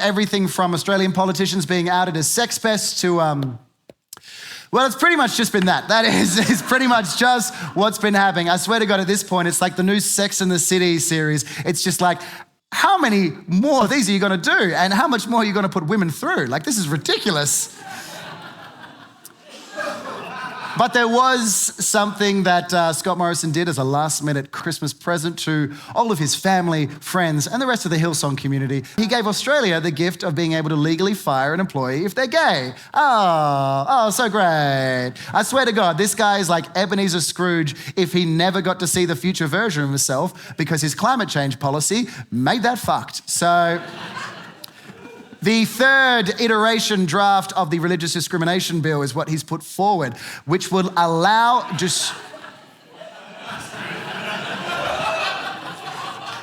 Everything from Australian politicians being outed as sex pests to, well, it's pretty much just been that. That is pretty much just what's been happening. I swear to God, at this point, it's like the new Sex and the City series. It's just like, how many more of these are you going to do? And how much more are you going to put women through? Like, this is ridiculous. But there was something that Scott Morrison did as a last-minute Christmas present to all of his family, friends, and the rest of the Hillsong community. He gave Australia the gift of being able to legally fire an employee if they're gay. Oh, so great. I swear to God, this guy is like Ebenezer Scrooge if he never got to see the future version of himself because his climate change policy made that fucked. So... The third iteration draft of the religious discrimination bill is what he's put forward, which will allow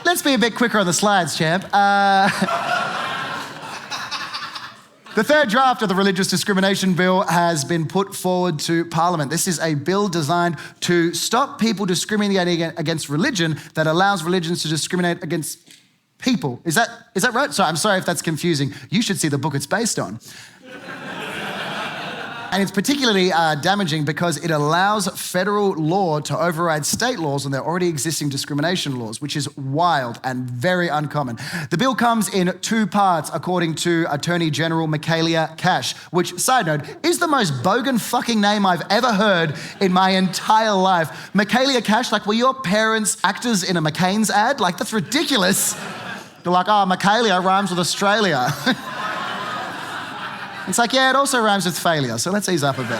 Let's be a bit quicker on the slides, champ. The third draft of the religious discrimination bill has been put forward to Parliament. This is a bill designed to stop people discriminating against religion that allows religions to discriminate against people. Is that right? Sorry, I'm sorry if that's confusing. You should see the book it's based on. And it's particularly damaging because it allows federal law to override state laws on their already existing discrimination laws, which is wild and very uncommon. The bill comes in two parts, according to Attorney General Michaelia Cash, which, side note, is the most bogan fucking name I've ever heard in my entire life. Michaelia Cash, like, were your parents actors in a McCain's ad? Like, that's ridiculous. They're like, oh, Michaelia rhymes with Australia. It's like, yeah, it also rhymes with failure, so let's ease up a bit.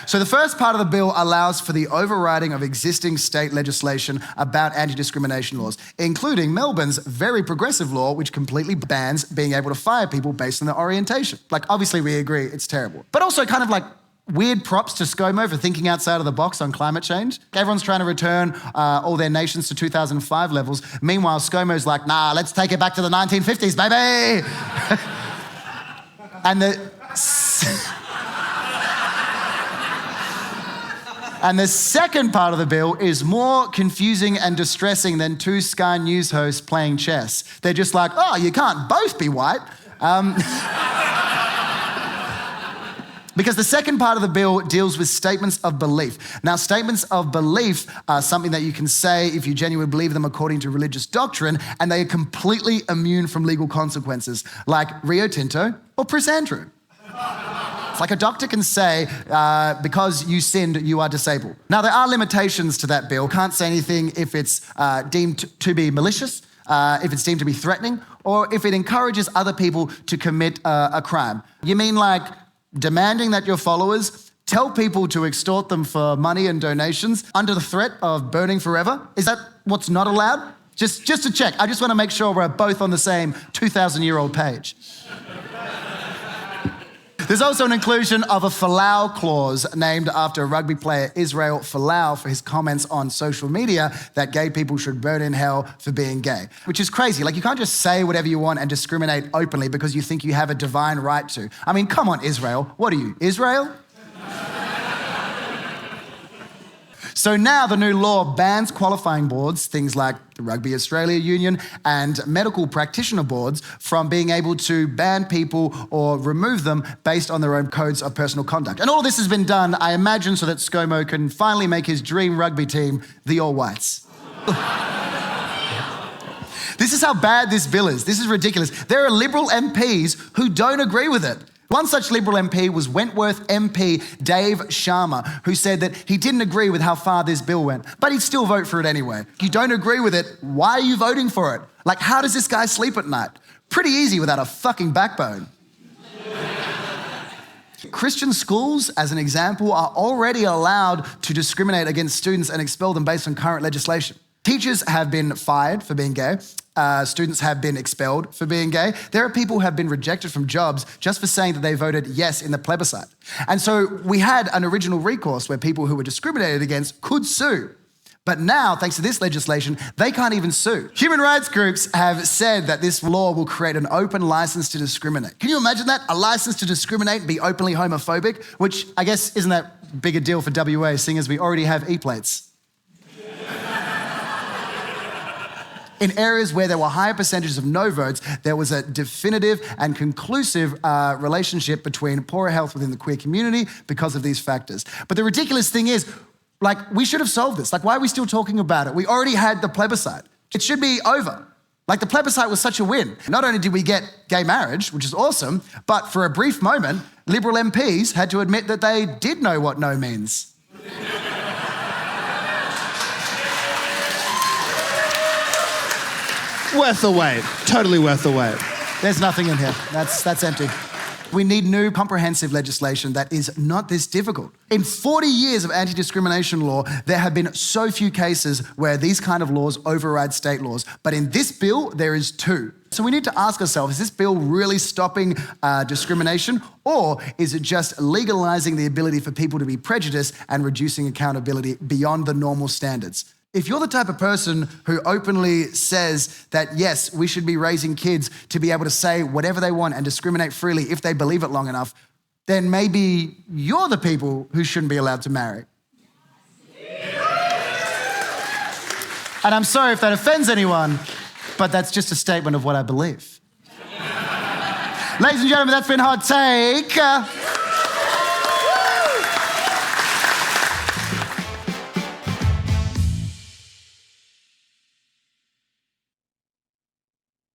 So the first part of the bill allows for the overriding of existing state legislation about anti-discrimination laws, including Melbourne's very progressive law, which completely bans being able to fire people based on their orientation. Like, obviously we agree it's terrible. But also kind of like weird props to ScoMo for thinking outside of the box on climate change. Everyone's trying to return all their nations to 2005 levels. Meanwhile, ScoMo's like, nah, let's take it back to the 1950s, baby. And the second part of the bill is more confusing and distressing than two Sky News hosts playing chess. They're just like, oh, you can't both be white. Because the second part of the bill deals with statements of belief. Now, statements of belief are something that you can say if you genuinely believe them according to religious doctrine, and they are completely immune from legal consequences, like Rio Tinto or Prince Andrew. It's like a doctor can say, because you sinned, you are disabled. Now, there are limitations to that bill. Can't say anything if it's deemed to be malicious, if it's deemed to be threatening, or if it encourages other people to commit a crime. You mean like demanding that your followers tell people to extort them for money and donations under the threat of burning forever? Is that what's not allowed? Just to check. I just want to make sure we're both on the same 2,000-year-old page. There's also an inclusion of a Folau clause named after rugby player Israel Folau for his comments on social media that gay people should burn in hell for being gay, which is crazy. Like, you can't just say whatever you want and discriminate openly because you think you have a divine right to. I mean, come on, Israel. What are you, Israel? So now the new law bans qualifying boards, things like the Rugby Australia Union and medical practitioner boards, from being able to ban people or remove them based on their own codes of personal conduct. And all this has been done, I imagine, so that ScoMo can finally make his dream rugby team the All Whites. This is how bad this bill is. This is ridiculous. There are Liberal MPs who don't agree with it. One such Liberal MP was Wentworth MP Dave Sharma, who said that he didn't agree with how far this bill went, but he'd still vote for it anyway. If you don't agree with it, why are you voting for it? Like, how does this guy sleep at night? Pretty easy without a fucking backbone. Christian schools, as an example, are already allowed to discriminate against students and expel them based on current legislation. Teachers have been fired for being gay. Students have been expelled for being gay. There are people who have been rejected from jobs just for saying that they voted yes in the plebiscite. And so we had an original recourse where people who were discriminated against could sue. But now, thanks to this legislation, they can't even sue. Human rights groups have said that this law will create an open license to discriminate. Can you imagine that? A license to discriminate and be openly homophobic, which I guess isn't that big a deal for WA, seeing as we already have E-plates. In areas where there were higher percentages of no votes, there was a definitive and conclusive relationship between poorer health within the queer community because of these factors. But the ridiculous thing is, we should have solved this. Why are we still talking about it? We already had the plebiscite. It should be over. The plebiscite was such a win. Not only did we get gay marriage, which is awesome, but for a brief moment, Liberal MPs had to admit that they did know what no means. Worth the wait. Totally worth the wait. There's nothing in here. That's empty. We need new comprehensive legislation that is not this difficult. In 40 years of anti-discrimination law, there have been so few cases where these kind of laws override state laws. But in this bill, there is 2. So we need to ask ourselves, is this bill really stopping discrimination, or is it just legalizing the ability for people to be prejudiced and reducing accountability beyond the normal standards? If you're the type of person who openly says that, yes, we should be raising kids to be able to say whatever they want and discriminate freely if they believe it long enough, then maybe you're the people who shouldn't be allowed to marry. And I'm sorry if that offends anyone, but that's just a statement of what I believe. Ladies and gentlemen, that's been Hot Take.